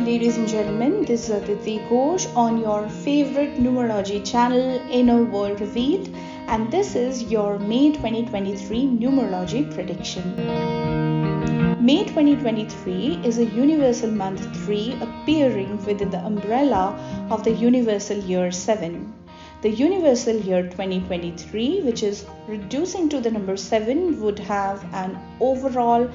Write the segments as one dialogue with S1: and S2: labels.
S1: ladies and gentlemen. This is Aditi Ghosh on your favorite numerology channel, Inner World Revealed, and this is your May 2023 numerology prediction. May 2023 is a universal month 3 appearing within the umbrella of the universal year 7. The universal year 2023, which is reducing to the number 7, would have an overall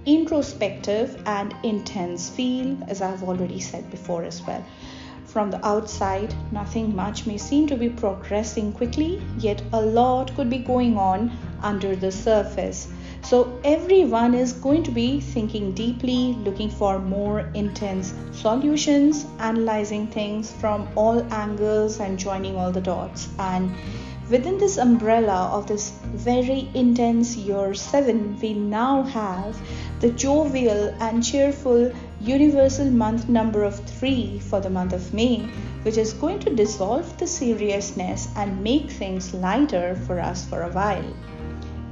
S1: introspective and intense feel, as I've already said before as well. From the outside, nothing much may seem to be progressing quickly, yet a lot could be going on under the surface. So everyone is going to be thinking deeply, looking for more intense solutions, analyzing things from all angles and joining all the dots. And within this umbrella of this very intense year 7, we now have the jovial and cheerful universal month number of 3 for the month of May, which is going to dissolve the seriousness and make things lighter for us for a while.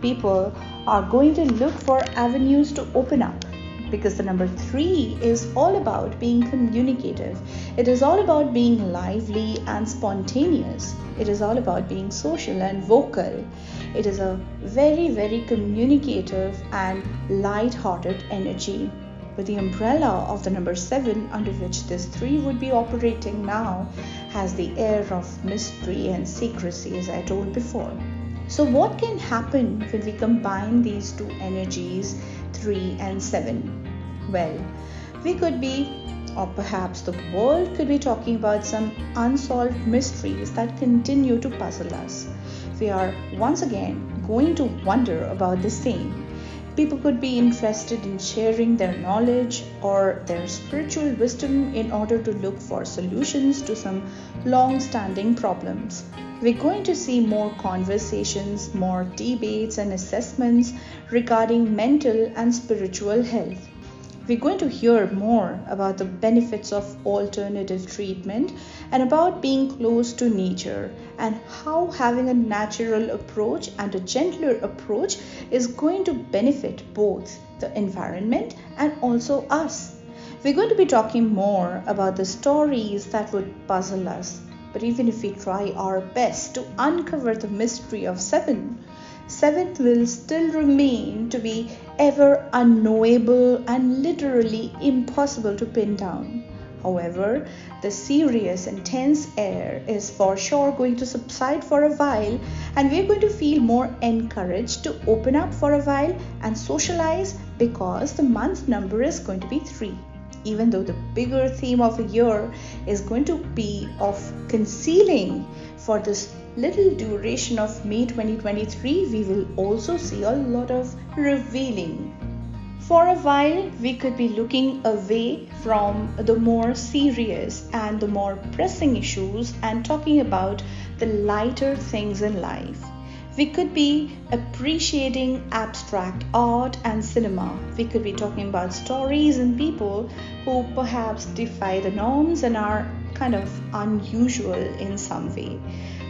S1: People are going to look for avenues to open up, because the number 3 is all about being communicative. It is all about being lively and spontaneous. It is all about being social and vocal. It is a very, very communicative and light-hearted energy. But the umbrella of the number 7, under which this 3 would be operating now, has the air of mystery and secrecy, as I told before. So what can happen when we combine these two energies, 3 and 7? Well, we could be, or perhaps the world could be, talking about some unsolved mysteries that continue to puzzle us. We are once again going to wonder about the same. People could be interested in sharing their knowledge or their spiritual wisdom in order to look for solutions to some long-standing problems. We're going to see more conversations, more debates and assessments regarding mental and spiritual health. We're going to hear more about the benefits of alternative treatment and about being close to nature, and how having a natural approach and a gentler approach is going to benefit both the environment and also us. We're going to be talking more about the stories that would puzzle us. But even if we try our best to uncover the mystery of 7 will still remain to be ever unknowable and literally impossible to pin down. However, the serious and tense air is for sure going to subside for a while, and we're going to feel more encouraged to open up for a while and socialize, because the month number is going to be 3. Even though the bigger theme of the year is going to be of concealing, for this little duration of May 2023, we will also see a lot of revealing. For a while, we could be looking away from the more serious and the more pressing issues and talking about the lighter things in life. We could be appreciating abstract art and cinema. We could be talking about stories and people who perhaps defy the norms and are kind of unusual in some way.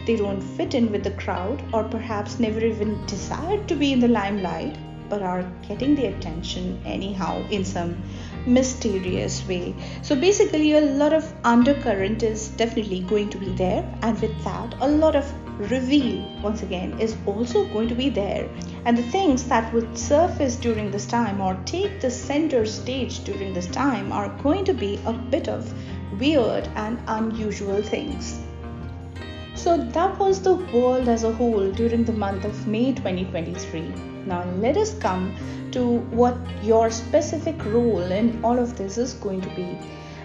S1: They don't fit in with the crowd, or perhaps never even desired to be in the limelight, but are getting the attention anyhow in some mysterious way. So basically, a lot of undercurrent is definitely going to be there, and with that, a lot of reveal once again is also going to be there. And the things that would surface during this time or take the center stage during this time are going to be a bit of weird and unusual things. So that was the world as a whole during the month of May 2023. Now let us come to what your specific role in all of this is going to be.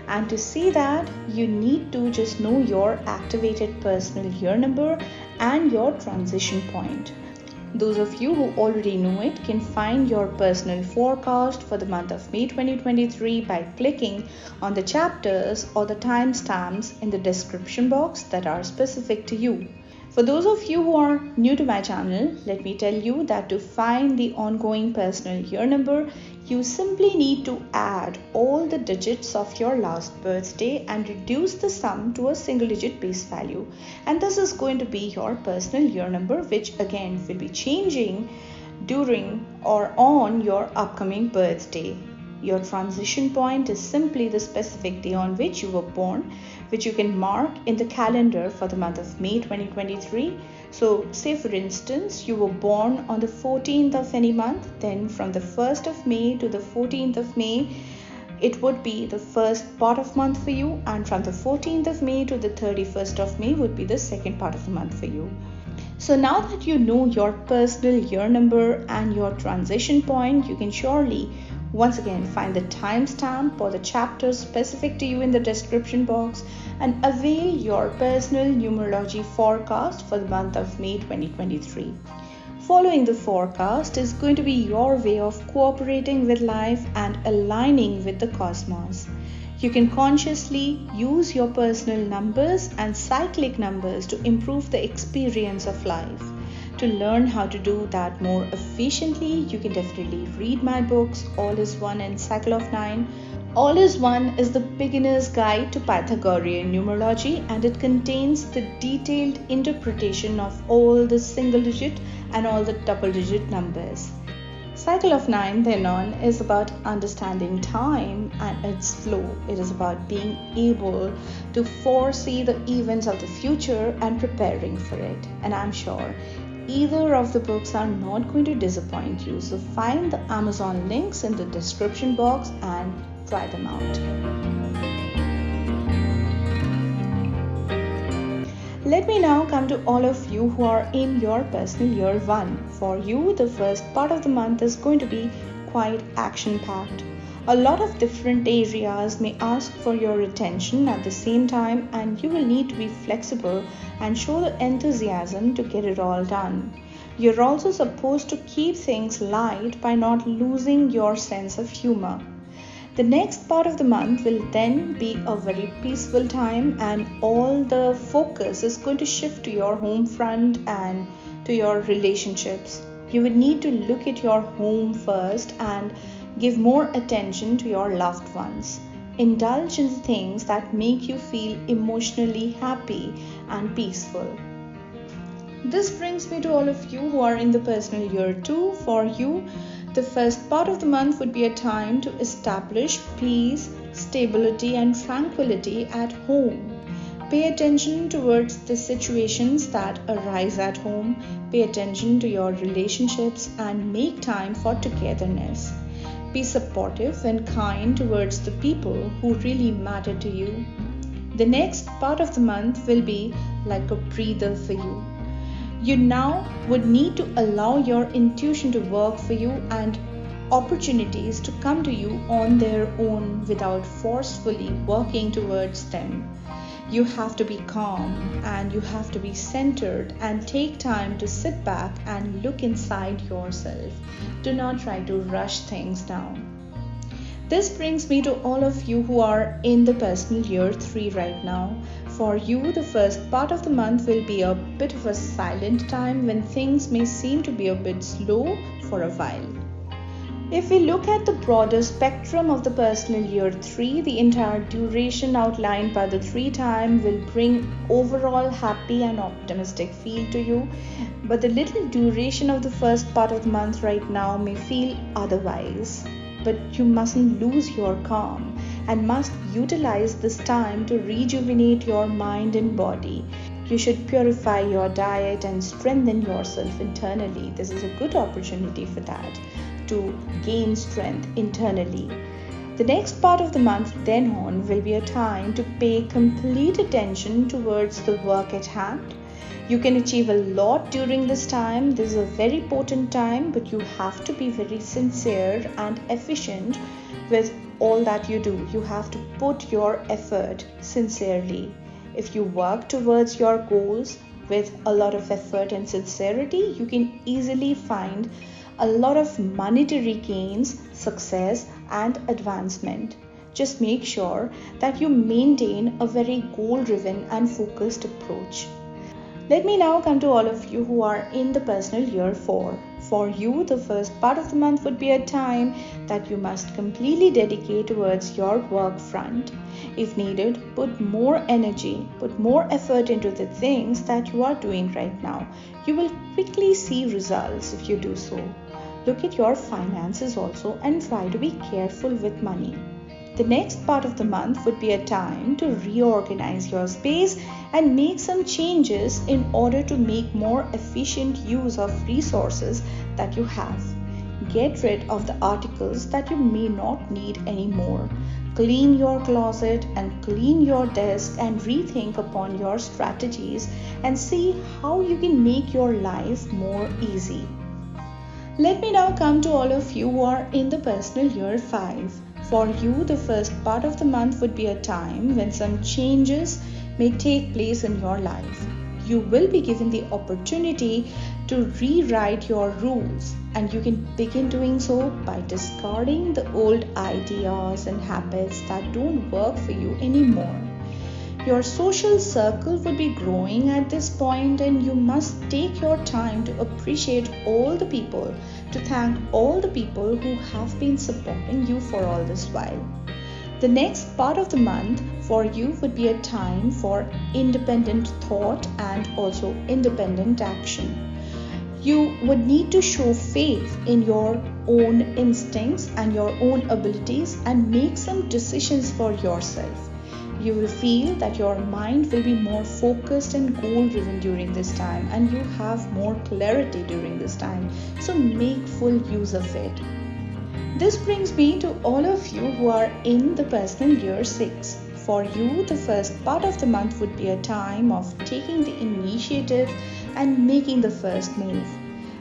S1: And to see that, you need to just know your activated personal year number and your transition point. Those of you who already know it can find your personal forecast for the month of May 2023 by clicking on the chapters or the timestamps in the description box that are specific to you. For those of you who are new to my channel, let me tell you that to find the ongoing personal year number, you simply need to add all the digits of your last birthday and reduce the sum to a single digit base value. And this is going to be your personal year number, which again will be changing during or on your upcoming birthday. Your transition point is simply the specific day on which you were born, which you can mark in the calendar for the month of May 2023. So, say for instance, you were born on the 14th of any month, then from the 1st of May to the 14th of May, it would be the first part of month for you, and from the 14th of May to the 31st of May would be the second part of the month for you. So now that you know your personal year number and your transition point, you can surely once again find the timestamp or the chapter specific to you in the description box and avail your personal numerology forecast for the month of May 2023. Following the forecast is going to be your way of cooperating with life and aligning with the cosmos. You can consciously use your personal numbers and cyclic numbers to improve the experience of life. To learn how to do that more efficiently, you can definitely read my books, All is One and Cycle of Nine. All is One is the beginner's guide to Pythagorean numerology, and it contains the detailed interpretation of all the single digit and all the double digit numbers. Cycle of Nine then on is about understanding time and its flow. It is about being able to foresee the events of the future and preparing for it. And I'm sure either of the books are not going to disappoint you. So find the Amazon links in the description box and try them out. Let me now come to all of you who are in your personal year 1. For you, the first part of the month is going to be quite action-packed. A lot of different areas may ask for your attention at the same time, and you will need to be flexible and show the enthusiasm to get it all done. You're also supposed to keep things light by not losing your sense of humor. The next part of the month will then be a very peaceful time, and all the focus is going to shift to your home front and to your relationships. You would need to look at your home first and give more attention to your loved ones. Indulge in things that make you feel emotionally happy and peaceful. This brings me to all of you who are in the personal year 2. For you, the first part of the month would be a time to establish peace, stability, and tranquility at home. Pay attention towards the situations that arise at home. Pay attention to your relationships and make time for togetherness. Be supportive and kind towards the people who really matter to you. The next part of the month will be like a breather for you. You now would need to allow your intuition to work for you and opportunities to come to you on their own without forcefully working towards them. You have to be calm and you have to be centered and take time to sit back and look inside yourself. Do not try to rush things now. This brings me to all of you who are in the personal year 3 right now. For you, the first part of the month will be a bit of a silent time when things may seem to be a bit slow for a while. If we look at the broader spectrum of the personal year 3, the entire duration outlined by the 3 time will bring overall happy and optimistic feel to you. But the little duration of the first part of the month right now may feel otherwise. But you mustn't lose your calm and must utilize this time to rejuvenate your mind and body. You should purify your diet and strengthen yourself internally. This is a good opportunity for that, to gain strength internally. The next part of the month then on will be a time to pay complete attention towards the work at hand. You can achieve a lot during this time. This is a very potent time, but you have to be very sincere and efficient with all that you do. You have to put your effort sincerely. If you work towards your goals with a lot of effort and sincerity, you can easily find a lot of monetary gains, success, and advancement. Just make sure that you maintain a very goal-driven and focused approach. Let me now come to all of you who are in the personal year 4. For you, the first part of the month would be a time that you must completely dedicate towards your work front. If needed, put more energy, put more effort into the things that you are doing right now. You will quickly see results if you do so. look at your finances also and try to be careful with money. The next part of the month would be a time to reorganize your space and make some changes in order to make more efficient use of resources that you have. Get rid of the articles that you may not need anymore. Clean your closet and clean your desk and rethink upon your strategies and see how you can make your life more easy. Let me now come to all of you who are in the personal year 5. For you, the first part of the month would be a time when some changes may take place in your life. You will be given the opportunity to rewrite your rules, and you can begin doing so by discarding the old ideas and habits that don't work for you anymore. Your social circle would be growing at this point, and you must take your time to appreciate all the people, to thank all the people who have been supporting you for all this while. The next part of the month for you would be a time for independent thought and also independent action. You would need to show faith in your own instincts and your own abilities and make some decisions for yourself. You will feel that your mind will be more focused and goal-driven during this time, and you have more clarity during this time. So make full use of it. This brings me to all of you who are in the personal year 6. For you, the first part of the month would be a time of taking the initiative and making the first move.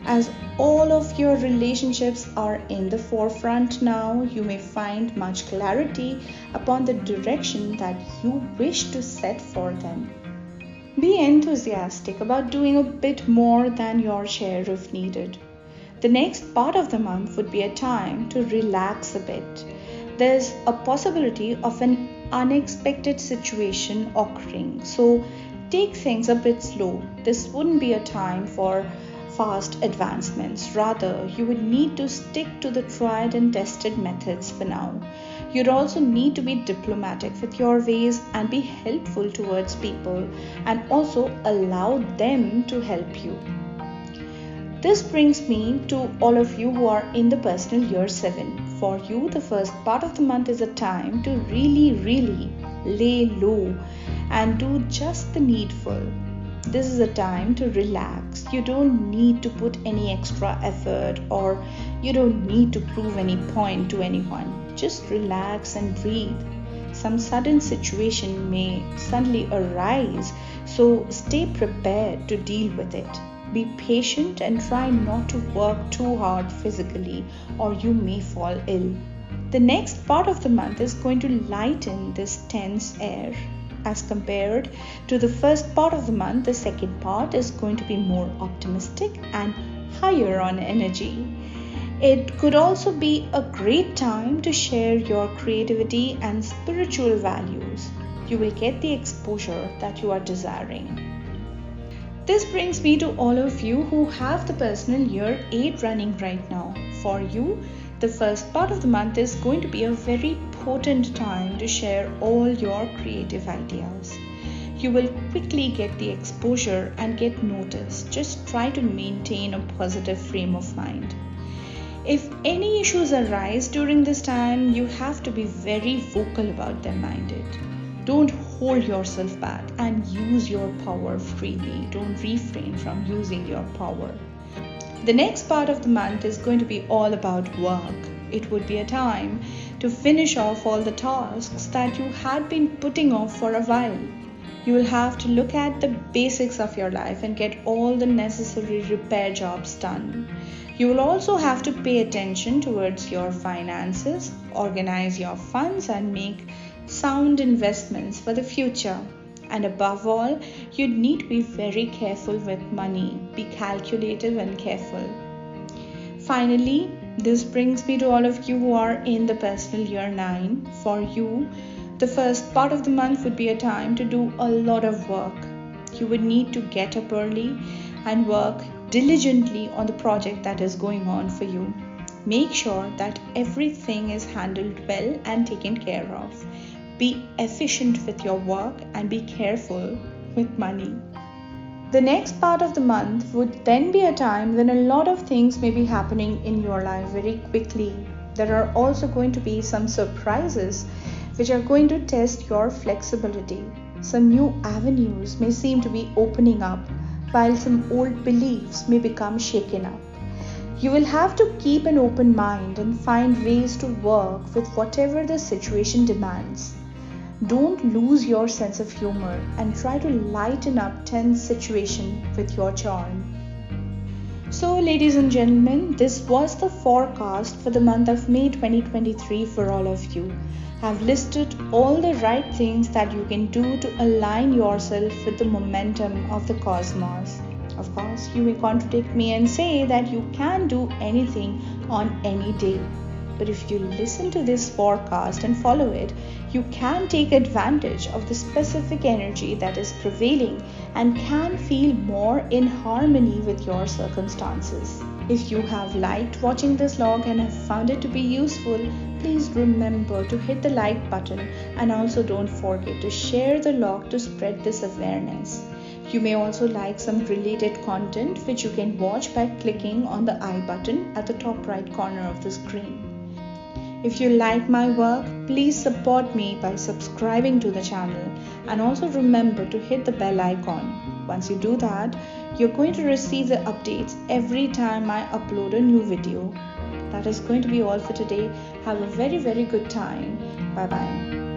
S1: As all of your relationships are in the forefront now, you may find much clarity upon the direction that you wish to set for them. Be enthusiastic about doing a bit more than your share if needed. The next part of the month would be a time to relax a bit. There's a possibility of an unexpected situation occurring, so take things a bit slow. This wouldn't be a time for fast advancements. Rather, you would need to stick to the tried and tested methods for now. You'd also need to be diplomatic with your ways and be helpful towards people and also allow them to help you. This brings me to all of you who are in the personal year 7. For you, the first part of the month is a time to really lay low and do just the needful. This is a time to relax. You don't need to put any extra effort, or you don't need to prove any point to anyone. Just relax and breathe. Some sudden situation may suddenly arise, so stay prepared to deal with it. Be patient and try not to work too hard physically, or you may fall ill. The next part of the month is going to lighten this tense air. As compared to the first part of the month, the second part is going to be more optimistic and higher on energy. It could also be a great time to share your creativity and spiritual values. You will get the exposure that you are desiring. This brings me to all of you who have the personal year 8 running right now. For you, the first part of the month is going to be a very potent time to share all your creative ideas. You will quickly get the exposure and get noticed. Just try to maintain a positive frame of mind. If any issues arise during this time, you have to be very vocal about them, minded. Don't hold yourself back and use your power freely. Don't refrain from using your power. The next part of the month is going to be all about work. It would be a time to finish off all the tasks that you had been putting off for a while. You will have to look at the basics of your life and get all the necessary repair jobs done. You will also have to pay attention towards your finances, organize your funds, and make sound investments for the future. And above all, you need to be very careful with money. Be calculative and careful. Finally, this brings me to all of you who are in the personal year 9. For you, the first part of the month would be a time to do a lot of work. You would need to get up early and work diligently on the project that is going on for you. Make sure that everything is handled well and taken care of. Be efficient with your work and be careful with money. The next part of the month would then be a time when a lot of things may be happening in your life very quickly. There are also going to be some surprises which are going to test your flexibility. Some new avenues may seem to be opening up, while some old beliefs may become shaken up. You will have to keep an open mind and find ways to work with whatever the situation demands. Don't lose your sense of humor and try to lighten up tense situation with your charm. So, ladies and gentlemen, this was the forecast for the month of May 2023 for all of you. I've listed all the right things that you can do to align yourself with the momentum of the cosmos. Of course, you may contradict me and say that you can do anything on any day. But if you listen to this forecast and follow it, you can take advantage of the specific energy that is prevailing and can feel more in harmony with your circumstances. If you have liked watching this log and have found it to be useful, please remember to hit the like button and also don't forget to share the log to spread this awareness. You may also like some related content which you can watch by clicking on the I button at the top right corner of the screen. If you like my work, please support me by subscribing to the channel and also remember to hit the bell icon. Once you do that, you're going to receive the updates every time I upload a new video. That is going to be all for today. Have a very good time. Bye bye.